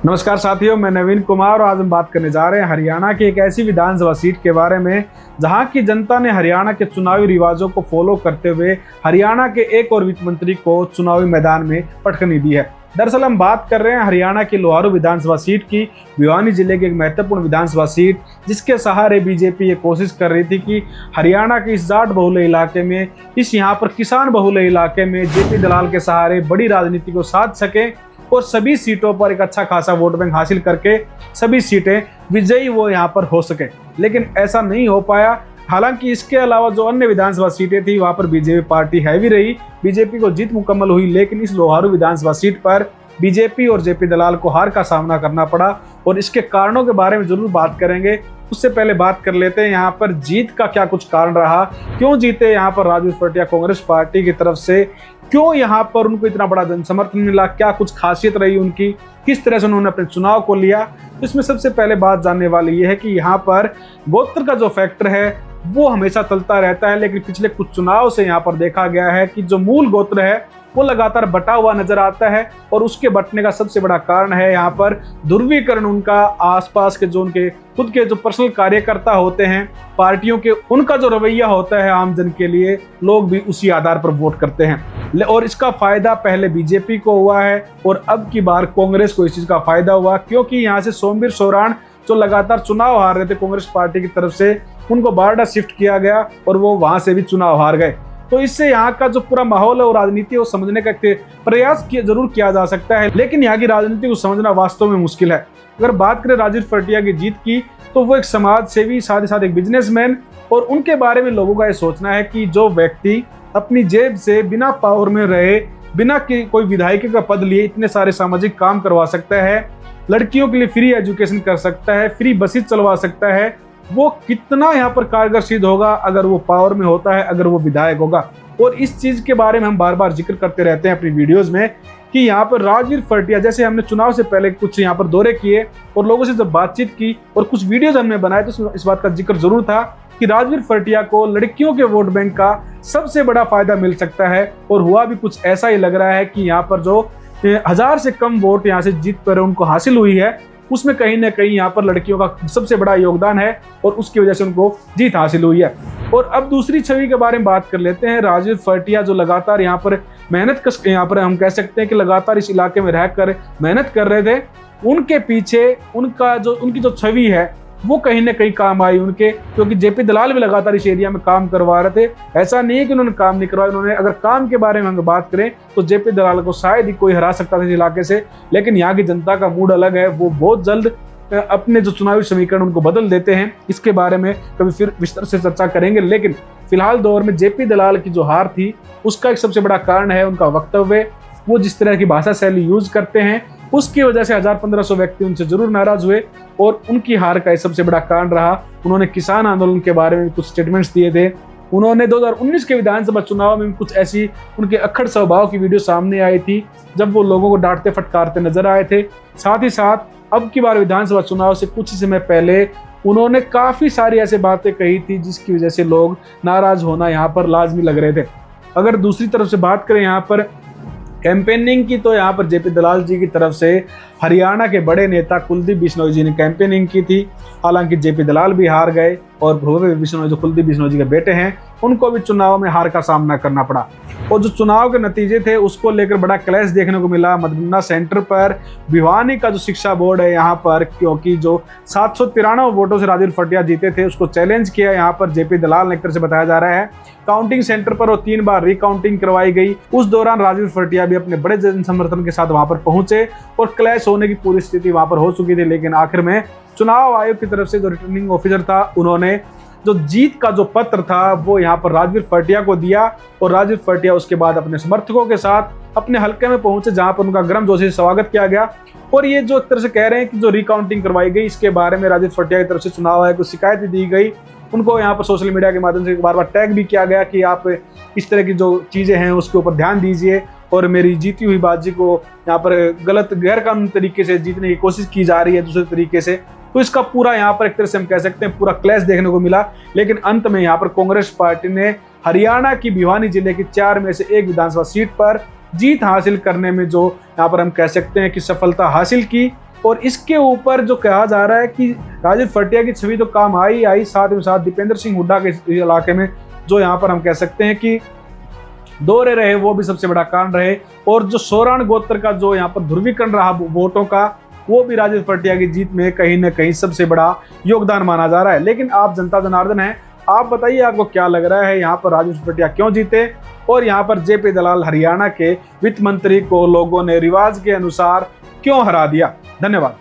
नमस्कार साथियों, मैं नवीन कुमार और आज हम बात करने जा रहे हैं हरियाणा की एक ऐसी विधानसभा सीट के बारे में जहां की जनता ने हरियाणा के चुनावी रिवाजों को फॉलो करते हुए हरियाणा के एक और वित्त मंत्री को चुनावी मैदान में पटखनी दी है। दरअसल हम बात कर रहे हैं हरियाणा की लोहारू विधानसभा सीट की, भिवानी जिले की एक महत्वपूर्ण विधानसभा सीट जिसके सहारे बीजेपी ये कोशिश कर रही थी कि हरियाणा के इस जाट बहुल इलाके में, इस यहाँ पर किसान बहुल इलाके में जेपी दलाल के सहारे बड़ी राजनीति को साध सके और सभी सीटों पर एक अच्छा खासा वोट बैंक हासिल करके सभी सीटें विजयी वो यहाँ पर हो सके। लेकिन ऐसा नहीं हो पाया। हालांकि इसके अलावा जो अन्य विधानसभा सीटें थी वहां पर बीजेपी पार्टी हैवी रही, बीजेपी को जीत मुकम्मल हुई, लेकिन इस लोहारू विधानसभा सीट पर बीजेपी और जेपी दलाल को हार का सामना करना पड़ा और इसके कारणों के बारे में जरूर बात करेंगे। उससे पहले बात कर लेते हैं यहाँ पर जीत का क्या कुछ कारण रहा, क्यों जीते यहाँ पर राजवीर फटिया कांग्रेस पार्टी की तरफ से, क्यों यहाँ पर उनको इतना बड़ा जन समर्थन मिला, क्या कुछ खासियत रही उनकी, किस तरह से उन्होंने अपने चुनाव को लिया। तो इसमें सबसे पहले बात जानने वाली ये है कि यहाँ पर गोत्र का जो फैक्टर है वो हमेशा चलता रहता है, लेकिन पिछले कुछ चुनाव से यहाँ पर देखा गया है कि जो मूल गोत्र है वो लगातार बटा हुआ नजर आता है और उसके बटने का सबसे बड़ा कारण है यहाँ पर ध्रुवीकरण। उनका आसपास के जो उनके खुद के जो पर्सनल कार्यकर्ता होते हैं पार्टियों के, उनका जो रवैया होता है आम जन के लिए, लोग भी उसी आधार पर वोट करते हैं और इसका फायदा पहले बीजेपी को हुआ है और अब की बार कांग्रेस को इस चीज का फायदा हुआ, क्योंकि यहाँ से सोमवीर सोरान जो लगातार चुनाव हार रहे थे कांग्रेस पार्टी की तरफ से, उनको बारडा शिफ्ट किया गया और वो वहां से भी चुनाव हार गए। तो इससे यहाँ का जो पूरा माहौल है और राजनीति को समझने का प्रयास जरूर किया जा सकता है, लेकिन यहाँ की राजनीति को समझना वास्तव में मुश्किल है। अगर बात करें राजवीर फटिया की जीत की, तो वो एक समाज सेवी, साथ ही साथ एक बिजनेसमैन, और उनके बारे में लोगों का ये सोचना है कि जो व्यक्ति अपनी जेब से बिना पावर में रहे, बिना कोई विधायक का पद लिए इतने सारे सामाजिक काम करवा सकता है, लड़कियों के लिए फ्री एजुकेशन कर सकता है, फ्री बसेस चलवा सकता है, वो कितना यहाँ पर कारगर सिद्ध होगा अगर वो पावर में होता है, अगर वो विधायक होगा। और इस चीज के बारे में हम बार बार जिक्र करते रहते हैं अपनी वीडियोस में कि यहाँ पर राजवीर फटिया, जैसे हमने चुनाव से पहले कुछ यहाँ पर दौरे किए और लोगों से जब बातचीत की और कुछ वीडियोस हमने बनाए तो इस बात का जिक्र जरूर था कि राजवीर फटिया को लड़कियों के वोट बैंक का सबसे बड़ा फायदा मिल सकता है। और हुआ भी कुछ ऐसा ही लग रहा है कि यहाँ पर जो 1000 से कम वोट यहाँ से जीत पर उनको हासिल हुई है, उसमें कहीं ना कहीं यहाँ पर लड़कियों का सबसे बड़ा योगदान है और उसकी वजह से उनको जीत हासिल हुई है। और अब दूसरी छवि के बारे में बात कर लेते हैं। राजवीर फटिया जो लगातार यहाँ पर यहाँ पर हम कह सकते हैं कि लगातार इस इलाके में रहकर मेहनत कर रहे थे, उनके पीछे उनकी जो छवि है वो कहीं ना कहीं काम आई उनके, क्योंकि जेपी दलाल भी लगातार इस एरिया में काम करवा रहे थे। ऐसा नहीं है कि उन्होंने काम नहीं करवाया, उन्होंने, अगर काम के बारे में हम बात करें तो जेपी दलाल को शायद ही कोई हरा सकता था इस इलाके से, लेकिन यहाँ की जनता का मूड अलग है, वो बहुत जल्द अपने जो चुनावी समीकरण उनको बदल देते हैं। इसके बारे में कभी फिर विस्तार से चर्चा करेंगे, लेकिन फिलहाल दौर में जेपी दलाल की जो हार थी उसका एक सबसे बड़ा कारण है उनका वक्तव्य। वो जिस तरह की भाषा शैली यूज करते हैं उसकी वजह से 1000-1500 व्यक्ति उनसे जरूर नाराज हुए और उनकी हार का सबसे बड़ा कारण रहा। उन्होंने किसान आंदोलन के बारे में कुछ स्टेटमेंट्स दिए थे। उन्होंने 2019 के विधानसभा चुनाव में कुछ ऐसी उनके अक्खड़ स्वभाव की वीडियो सामने आई थी जब वो लोगों को डांटते फटकारते नजर आए थे। साथ ही साथ अब की बार विधानसभा चुनाव से कुछ समय पहले उन्होंने काफी सारी ऐसी बातें कही थी जिसकी वजह से लोग नाराज होना यहाँ पर लाजमी लग रहे थे। अगर दूसरी तरफ से बात करें यहाँ पर कैंपेनिंग की, तो यहाँ पर जेपी दलाल जी की तरफ से हरियाणा के बड़े नेता कुलदीप बिश्नोई जी ने कैंपेनिंग की थी। हालांकि जेपी दलाल भी हार गए और भूपेंद्र बिश्नोई जो कुलदीप बिश्नोई जी के बेटे हैं उनको भी चुनाव में हार का सामना करना पड़ा। और जो चुनाव के नतीजे थे उसको लेकर बड़ा क्लैश देखने को मिला मतगणना सेंटर पर। भिवानी का जो शिक्षा बोर्ड है यहाँ पर, क्योंकि जो 793 वोटों से राजवीर फटिया जीते थे उसको चैलेंज किया यहाँ पर जेपी दलाल ने, एक तरह से बताया जा रहा है। काउंटिंग सेंटर पर वो 3 बार रिकाउंटिंग करवाई गई। उस दौरान राजवीर फटिया भी अपने बड़े जन समर्थन के साथ वहां पर पहुंचे और क्लैश होने की पूरी स्थिति वहां पर हो चुकी थी, लेकिन आखिर में चुनाव आयोग की तरफ से जो रिटर्निंग ऑफिसर था उन्होंने जो जीत का जो पत्र था वो यहाँ पर राजवीर फटिया को दिया और राजवीर फटिया उसके बाद अपने समर्थकों के साथ अपने हलके में पहुंचे जहां पर उनका गर्मजोशी से स्वागत किया गया। और ये जो एक तरह से कह रहे हैं कि जो रिकाउंटिंग करवाई गई इसके बारे में राजवीर फटिया की तरफ से चुनाव आयोग को शिकायत भी दी गई। उनको यहाँ पर सोशल मीडिया के माध्यम से बार बार टैग भी किया गया कि आप इस तरह की जो चीजें हैं उसके ऊपर ध्यान दीजिए और मेरी जीती हुई बाजी को यहाँ पर गलत गैर कानूनी तरीके से जीतने की कोशिश की जा रही है दूसरे तरीके से। तो इसका पूरा यहाँ पर एक तरह से हम कह सकते हैं पूरा क्लैश देखने को मिला। लेकिन अंत में यहाँ पर कांग्रेस पार्टी ने हरियाणा की भिवानी जिले की 4 में से 1 विधानसभा सीट पर जीत हासिल करने में जो यहाँ पर हम कह सकते हैं कि सफलता हासिल की, और इसके ऊपर जो कहा जा रहा है कि राजीव फटिया की छवि तो काम आई, साथ ही साथ दीपेंद्र सिंह हुड्डा के इलाके में जो यहाँ पर हम कह सकते हैं कि दौरे रहे, वो भी सबसे बड़ा कारण रहे। और जो सोराण गोत्र का जो यहाँ पर ध्रुवीकरण रहा वोटों का, वो भी राजीव फटिया की जीत में कहीं ना कहीं सबसे बड़ा योगदान माना जा रहा है। लेकिन आप जनता जनार्दन हैं, आप बताइए आपको क्या लग रहा है, यहाँ पर राजीव फटिया क्यों जीते और यहाँ पर जेपी दलाल हरियाणा के वित्त मंत्री को लोगों ने रिवाज के अनुसार क्यों हरा दिया। धन्यवाद।